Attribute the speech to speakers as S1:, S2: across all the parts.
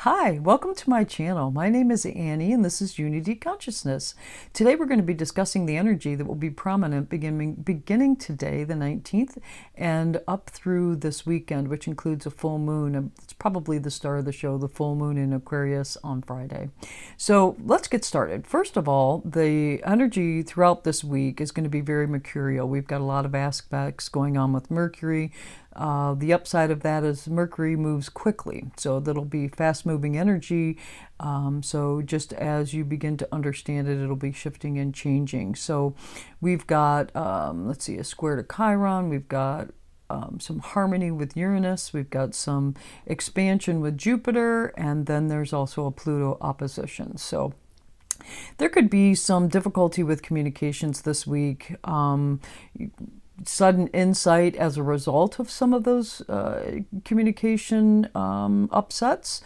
S1: Hi, welcome to my channel. My name is Annie and this is Unity Consciousness. Today we're going to be discussing the energy that will be prominent beginning today, the 19th, and up through this weekend, which includes a full moon. It's probably the star of the show, the full moon in Aquarius on Friday. So let's get started. First of all, the energy throughout this week is going to be very mercurial. We've got a lot of aspects going on with Mercury. The upside of that is Mercury moves quickly, so that'll be fast-moving energy. So just as you begin to understand it, it'll be shifting and changing. So we've got, let's see, a square to Chiron. We've got some harmony with Uranus. We've got some expansion with Jupiter, and then there's also a Pluto opposition. So there could be some difficulty with communications this week. Sudden insight as a result of some of those communication upsets.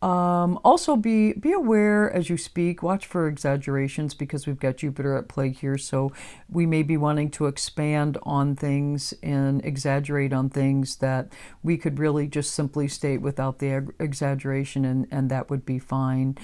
S1: Also be aware as you speak, watch for exaggerations because we've got Jupiter at play here, so we may be wanting to expand on things and exaggerate on things that we could really just simply state without the exaggeration, and that would be fine.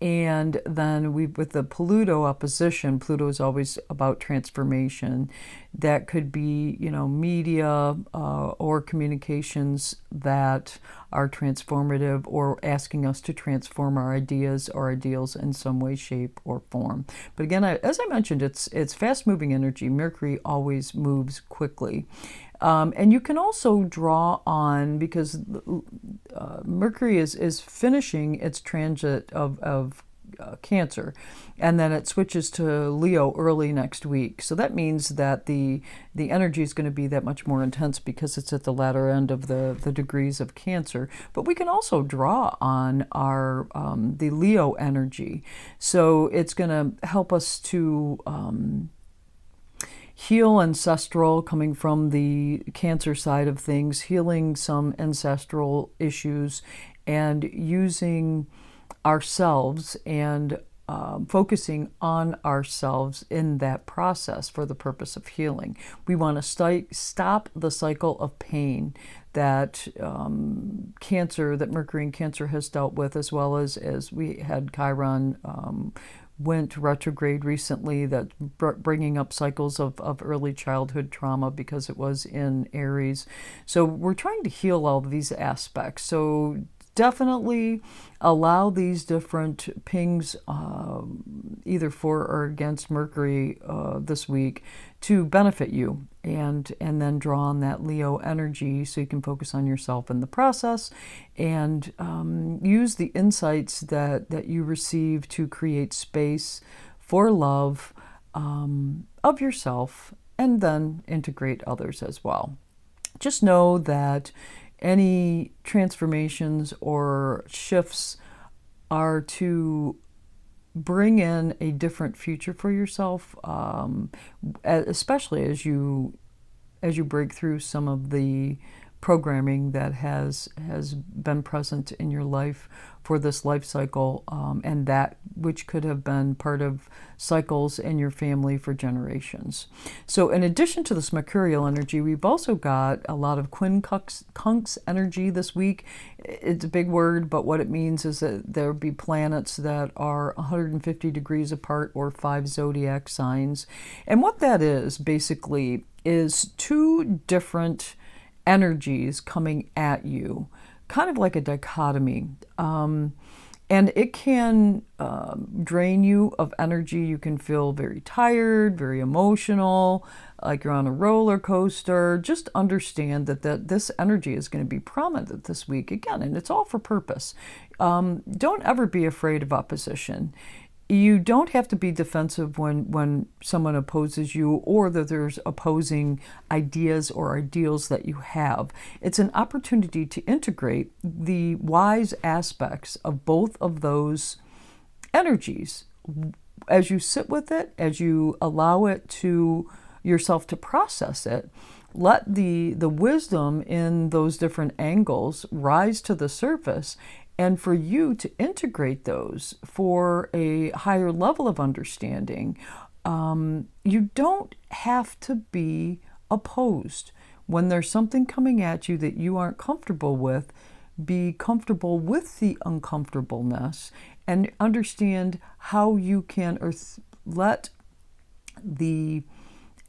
S1: And then with the Pluto opposition, Pluto is always about transformation. That could be, media or communications that are transformative or asking us to transform our ideas or ideals in some way, shape, or form. But again, as I mentioned, it's fast-moving energy. Mercury always moves quickly. And you can also draw on, because Mercury is finishing its transit of Cancer, and then it switches to Leo early next week. So that means that the energy is going to be that much more intense because it's at the latter end of the degrees of Cancer. But we can also draw on our the Leo energy. So it's going to help us to heal ancestral, coming from the Cancer side of things, healing some ancestral issues, and using ourselves and focusing on ourselves in that process for the purpose of healing. We want to stop the cycle of pain that Cancer, that Mercury in Cancer has dealt with, as well as we had Chiron went retrograde recently, that bringing up cycles of early childhood trauma because it was in Aries. So we're trying to heal all of these aspects. So definitely allow these different pings, either for or against Mercury this week, to benefit you, and then draw on that Leo energy so you can focus on yourself in the process, and use the insights that you receive to create space for love of yourself, and then integrate others as well. Just know that any transformations or shifts are to bring in a different future for yourself, especially as you break through some of the programming that has been present in your life for this life cycle, and that which could have been part of cycles in your family for generations. So in addition to this Mercurial energy, we've also got a lot of quincunx energy this week. It's a big word, but what it means is that there'll be planets that are 150 degrees apart, or 5 zodiac signs. And what that is basically is two different energies coming at you, kind of like a dichotomy. And it can drain you of energy. You can feel very tired, very emotional, like you're on a roller coaster. Just understand that this energy is going to be prominent this week again, and it's all for purpose. Don't ever be afraid of opposition. You don't have to be defensive when someone opposes you, or that there's opposing ideas or ideals that you have. It's an opportunity to integrate the wise aspects of both of those energies. As you sit with it, as you allow it to yourself to process it, let the wisdom in those different angles rise to the surface, and for you to integrate those for a higher level of understanding. You don't have to be opposed. When there's something coming at you that you aren't comfortable with, be comfortable with the uncomfortableness and understand how you can let the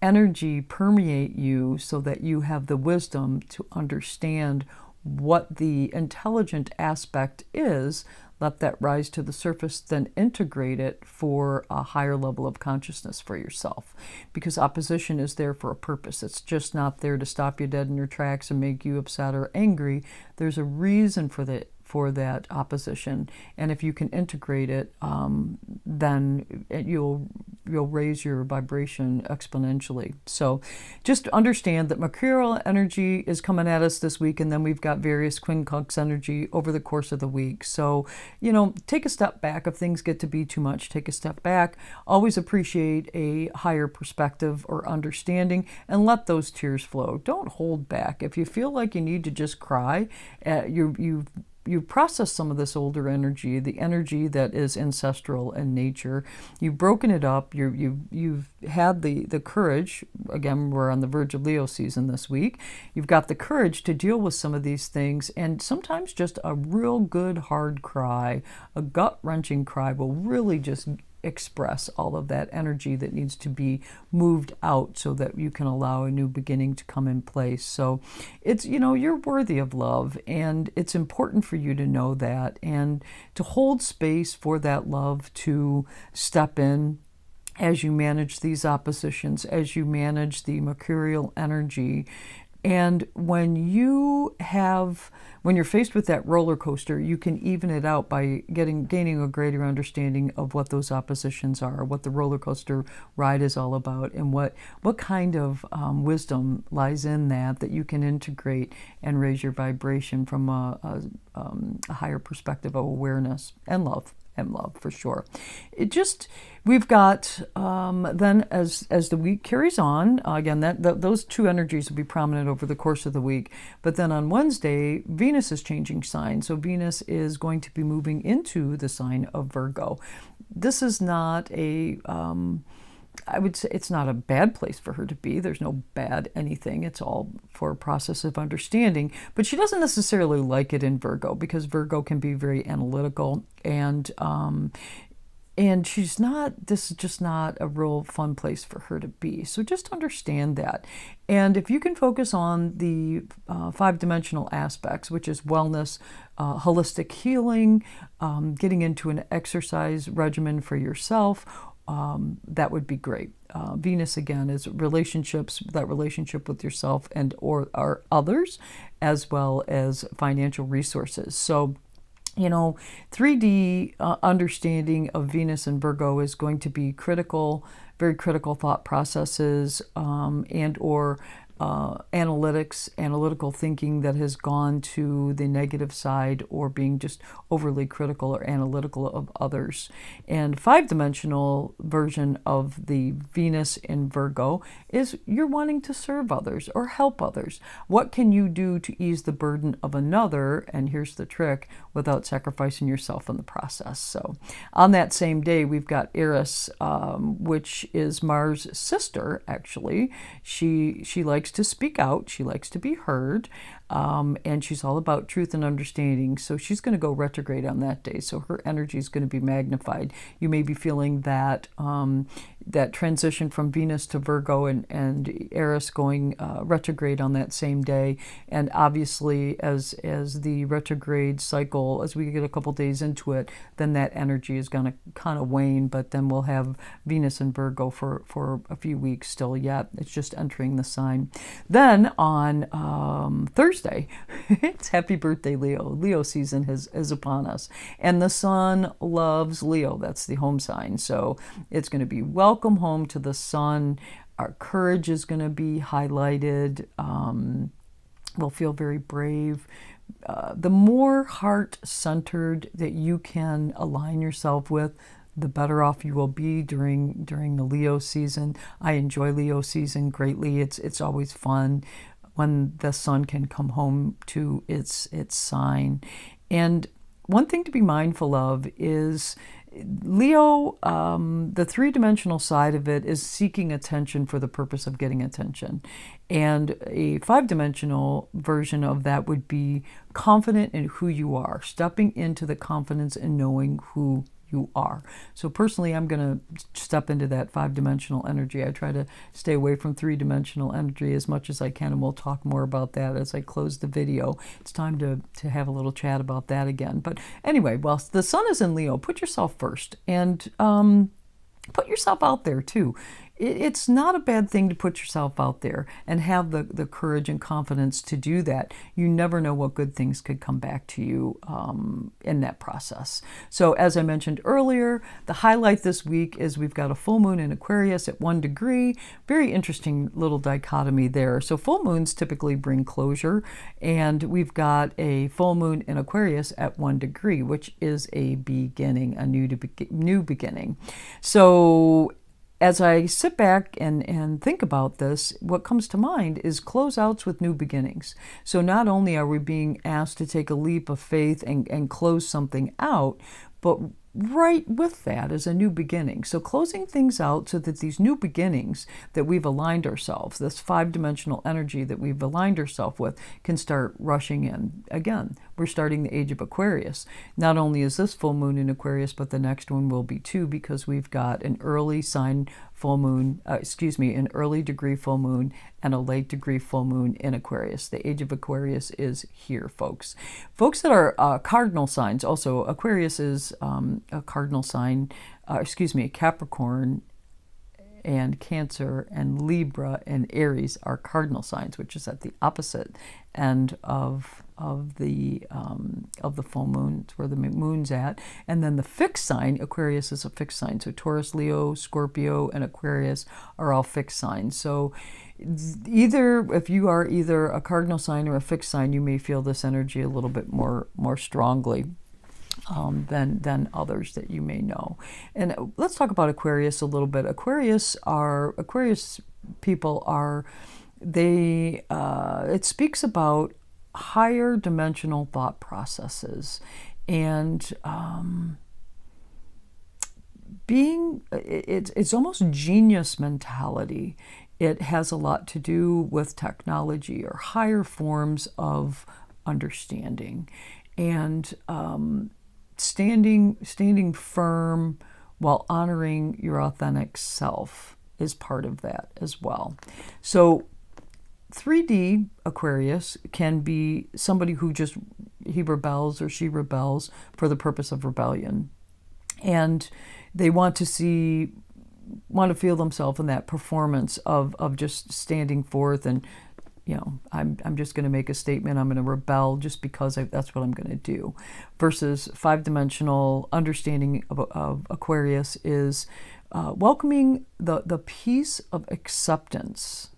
S1: energy permeate you so that you have the wisdom to understand what the intelligent aspect is. Let that rise to the surface, then integrate it for a higher level of consciousness for yourself. Because opposition is there for a purpose. It's just not there to stop you dead in your tracks and make you upset or angry. There's a reason for that opposition, and if you can integrate it, then you'll raise your vibration exponentially. So just understand that Mercurial energy is coming at us this week, and then we've got various quincunx energy over the course of the week. So, take a step back. If things get to be too much, take a step back. Always appreciate a higher perspective or understanding, and let those tears flow. Don't hold back. If you feel like you need to just cry, you've processed some of this older energy, the energy that is ancestral in nature. You've broken it up. You've had the courage. Again, we're on the verge of Leo season this week. You've got the courage to deal with some of these things, and sometimes just a real good hard cry, a gut-wrenching cry will really just express all of that energy that needs to be moved out so that you can allow a new beginning to come in place. So it's, you're worthy of love, and it's important for you to know that and to hold space for that love to step in as you manage these oppositions, as you manage the Mercurial energy. And when you're faced with that roller coaster, you can even it out by gaining a greater understanding of what those oppositions are, what the roller coaster ride is all about, and what kind of wisdom lies in that you can integrate and raise your vibration from a higher perspective of awareness and love. For sure. We've got then as the week carries on, again those two energies will be prominent over the course of the week. But then on Wednesday, Venus is changing signs, so Venus is going to be moving into the sign of Virgo. This is not I would say it's not a bad place for her to be. There's no bad anything. It's all for a process of understanding. But she doesn't necessarily like it in Virgo, because Virgo can be very analytical, and she's not, this is just not a real fun place for her to be. So just understand that. And if you can focus on the five-dimensional aspects, which is wellness, holistic healing, getting into an exercise regimen for yourself, that would be great. Venus, again, is relationships, that relationship with yourself and or others, as well as financial resources. So 3D understanding of Venus and Virgo is going to be critical, very critical thought processes and or analytical thinking that has gone to the negative side, or being just overly critical or analytical of others. And five-dimensional version of the Venus in Virgo is you're wanting to serve others or help others. What can you do to ease the burden of another? And here's the trick, without sacrificing yourself in the process. So on that same day, we've got Eris, which is Mars' sister, actually. She likes to speak out. She likes to be heard. And she's all about truth and understanding. So she's going to go retrograde on that day. So her energy is going to be magnified. You may be feeling that that transition from Venus to Virgo, and Eris going retrograde on that same day. And obviously, as the retrograde cycle, as we get a couple days into it, then that energy is going to kind of wane. But then we'll have Venus and Virgo for a few weeks still yet. It's just entering the sign. Then on Thursday, it's happy birthday, Leo. Leo season is upon us. And the sun loves Leo. That's the home sign. So it's going to be welcome home to the sun. Our courage is going to be highlighted. We'll feel very brave. The more heart-centered that you can align yourself with, the better off you will be during the Leo season. I enjoy Leo season greatly. It's always fun when the sun can come home to its sign. And one thing to be mindful of is Leo, the three-dimensional side of it is seeking attention for the purpose of getting attention. And a five-dimensional version of that would be confident in who you are, stepping into the confidence and knowing who you are. So personally, I'm going to step into that five-dimensional energy. I try to stay away from three-dimensional energy as much as I can, and we'll talk more about that as I close the video. It's time to have a little chat about that again. But anyway, well, the sun is in Leo. Put yourself first, and put yourself out there too. It's not a bad thing to put yourself out there and have the courage and confidence to do that. You never know what good things could come back to you in that process. So as I mentioned earlier, the highlight this week is we've got a full moon in Aquarius at 1 degree. Very interesting little dichotomy there. So full moons typically bring closure, and we've got a full moon in Aquarius at 1 degree, which is a beginning, a new beginning. So as I sit back and think about this, what comes to mind is closeouts with new beginnings. So not only are we being asked to take a leap of faith and close something out, but right with that is a new beginning. So closing things out so that these new beginnings that we've aligned ourselves, this five-dimensional energy that we've aligned ourselves with, can start rushing in. Again, we're starting the age of Aquarius. Not only is this full moon in Aquarius, but the next one will be too, because we've got an early sign full moon, an early degree full moon and a late degree full moon in Aquarius. The age of Aquarius is here, folks. Folks that are cardinal signs, also Aquarius is a cardinal sign, Capricorn and Cancer and Libra and Aries are cardinal signs, which is at the opposite end of the full moon. It's where the moon's at. And then the fixed sign, Aquarius is a fixed sign. So Taurus, Leo, Scorpio, and Aquarius are all fixed signs. So if you are either a cardinal sign or a fixed sign, you may feel this energy a little bit more strongly than others that you may know. And let's talk about Aquarius a little bit. Aquarius people are, it speaks about higher dimensional thought processes and it's almost genius mentality. It has a lot to do with technology or higher forms of understanding, and standing firm while honoring your authentic self is part of that as well. So 3D Aquarius can be somebody who he rebels or she rebels for the purpose of rebellion. And they want to feel themselves in that performance of just standing forth and, I'm just going to make a statement. I'm going to rebel just because that's what I'm going to do. Versus five-dimensional understanding of Aquarius is welcoming the peace of acceptance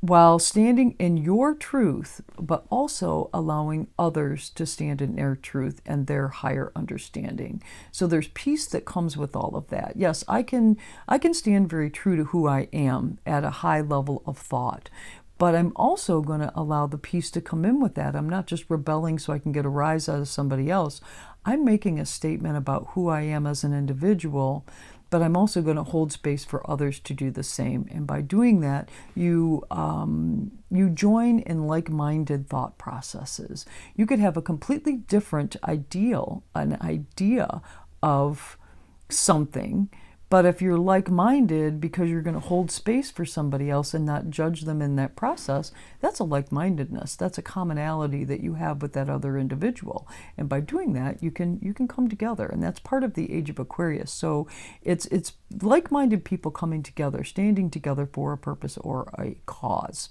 S1: while standing in your truth, but also allowing others to stand in their truth and their higher understanding. So there's peace that comes with all of that. Yes, I can stand very true to who I am at a high level of thought, but I'm also going to allow the peace to come in with that. I'm not just rebelling so I can get a rise out of somebody else. I'm making a statement about who I am as an individual, but I'm also going to hold space for others to do the same. And by doing that, you join in like-minded thought processes. You could have a completely different an idea of something, but if you're like-minded because you're going to hold space for somebody else and not judge them in that process, that's a like-mindedness. That's a commonality that you have with that other individual. And by doing that, you can come together, and that's part of the age of Aquarius. So it's like-minded people coming together, standing together for a purpose or a cause.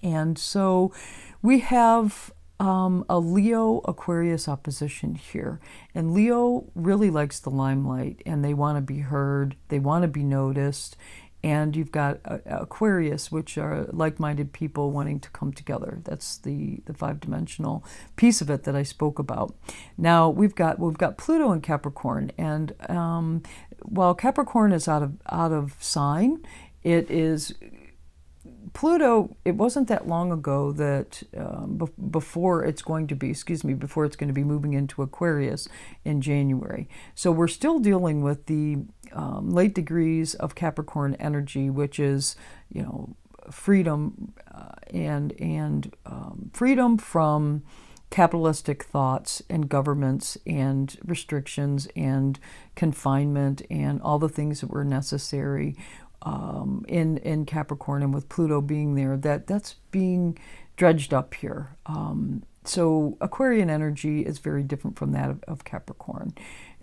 S1: And so we have a Leo Aquarius opposition here, and Leo really likes the limelight, and they want to be heard, they want to be noticed. And you've got Aquarius, which are like-minded people wanting to come together. That's the five-dimensional piece of it that I spoke about. Now we've got Pluto in Capricorn, and while Capricorn is out of sign, it is Pluto, it wasn't that long ago that before it's going to be, before it's going to be moving into Aquarius in January. So we're still dealing with the late degrees of Capricorn energy, which is, freedom and freedom from capitalistic thoughts and governments and restrictions and confinement and all the things that were necessary in Capricorn, and with Pluto being there, that's being dredged up here. So Aquarian energy is very different from that of Capricorn.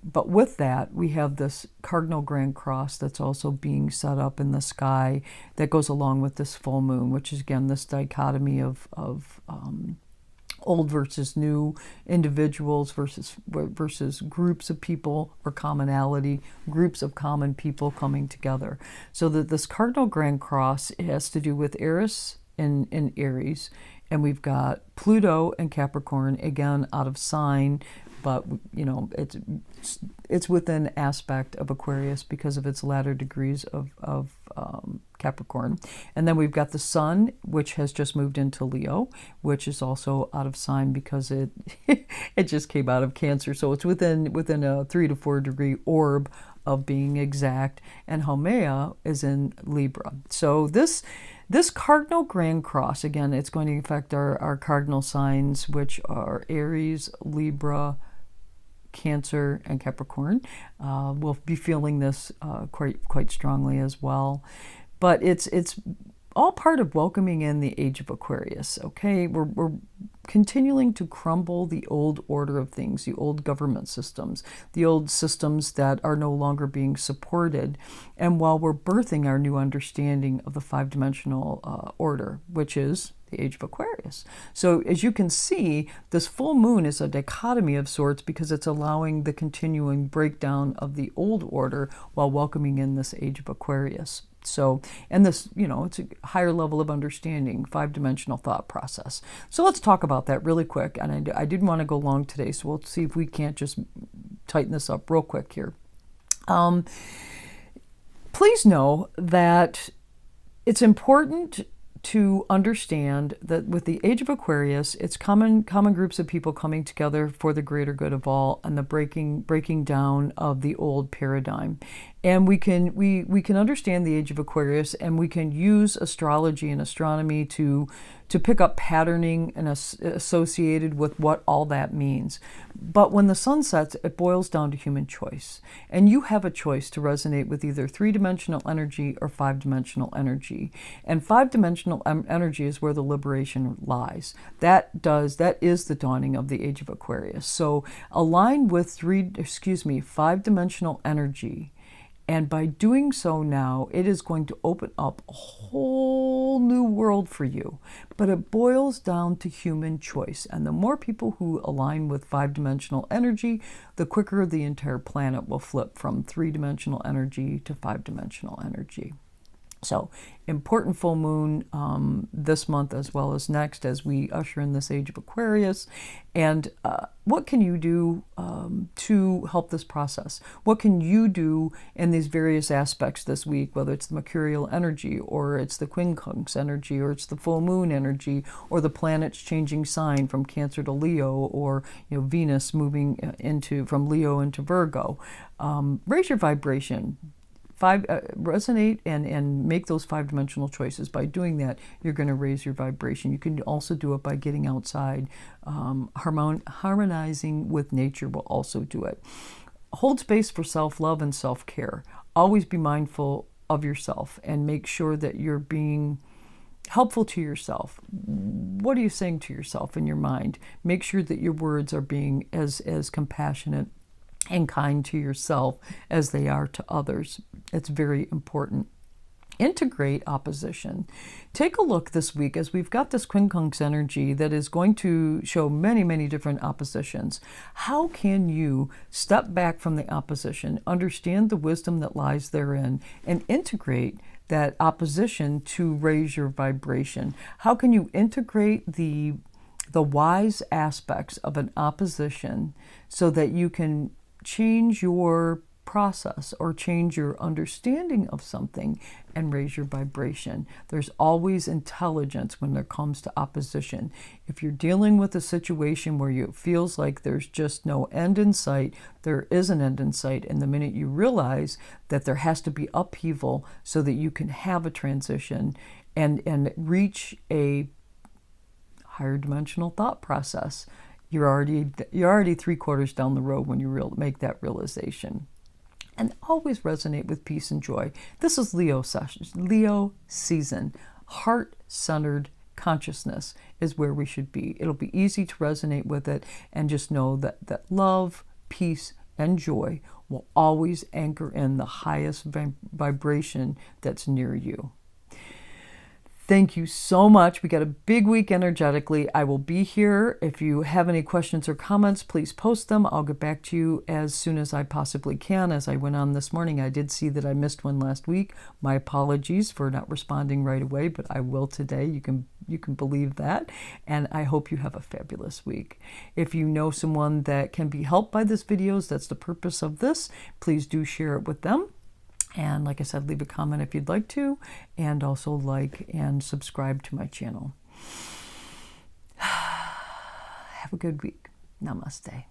S1: But with that, we have this cardinal grand cross that's also being set up in the sky that goes along with this full moon, which is, again, this dichotomy of old versus new, individuals versus groups of people, or commonality, groups of common people coming together. So that this cardinal grand cross, it has to do with Eris in Aries, and we've got Pluto and Capricorn, again out of sign, but it's within aspect of Aquarius because of its latter degrees of Capricorn. And then we've got the Sun, which has just moved into Leo, which is also out of sign because it it just came out of Cancer. So it's within a 3 to 4 degree orb of being exact. And Haumea is in Libra. So this cardinal grand cross, again, it's going to affect our cardinal signs, which are Aries, Libra, Cancer, and Capricorn. We'll be feeling this quite strongly as well. But it's all part of welcoming in the age of Aquarius, okay? We're continuing to crumble the old order of things, the old government systems, the old systems that are no longer being supported, and while we're birthing our new understanding of the five-dimensional order, which is the age of Aquarius. So as you can see, this full moon is a dichotomy of sorts because it's allowing the continuing breakdown of the old order while welcoming in this age of Aquarius. So, and this, it's a higher level of understanding, five-dimensional thought process. So let's talk about that really quick. And I didn't want to go long today, so we'll see if we can't just tighten this up real quick here. Please know that it's important to understand that with the age of Aquarius, it's common groups of people coming together for the greater good of all, and the breaking down of the old paradigm. And we can understand the age of Aquarius, and we can use astrology and astronomy to pick up patterning and associated with what all that means. But when the sun sets, it boils down to human choice. And you have a choice to resonate with either three-dimensional energy or five-dimensional energy. And five-dimensional energy is where the liberation lies. That is the dawning of the age of Aquarius. So align with five-dimensional energy. And by doing so now, it is going to open up a whole new world for you. But it boils down to human choice. And the more people who align with five-dimensional energy, the quicker the entire planet will flip from three-dimensional energy to five-dimensional energy. So, important full moon this month as well as next as we usher in this age of Aquarius. And what can you do to help this process? What can you do in these various aspects this week, whether it's the Mercurial energy, or it's the quincunx energy, or it's the full moon energy, or the planets changing sign from Cancer to Leo, or Venus moving from Leo into Virgo. Raise your vibration. Resonate and make those five-dimensional choices. By doing that, you're going to raise your vibration. You can also do it by getting outside. Harmonizing with nature will also do it. Hold space for self-love and self-care. Always be mindful of yourself and make sure that you're being helpful to yourself. What are you saying to yourself in your mind? Make sure that your words are being as compassionate and kind to yourself as they are to others. It's very important. Integrate opposition. Take a look this week as we've got this quincunx energy that is going to show many, many different oppositions. How can you step back from the opposition, understand the wisdom that lies therein, and integrate that opposition to raise your vibration? How can you integrate the wise aspects of an opposition so that you can change your process or change your understanding of something and raise your vibration. There's always intelligence when there comes to opposition. If you're dealing with a situation where it feels like there's just no end in sight, there is an end in sight. And the minute you realize that there has to be upheaval so that you can have a transition and reach a higher dimensional thought process, you're already 3/4 down the road when you make that realization. And always resonate with peace and joy. This is Leo season. Heart-centered consciousness is where we should be. It'll be easy to resonate with it, and just know that love, peace, and joy will always anchor in the highest vibration that's near you. Thank you so much. We got a big week energetically. I will be here. If you have any questions or comments, please post them. I'll get back to you as soon as I possibly can. As I went on this morning, I did see that I missed one last week. My apologies for not responding right away, but I will today. You can believe that. And I hope you have a fabulous week. If you know someone that can be helped by this videos, that's the purpose of this, please do share it with them. And like I said, leave a comment if you'd like to, and also like and subscribe to my channel. Have a good week. Namaste.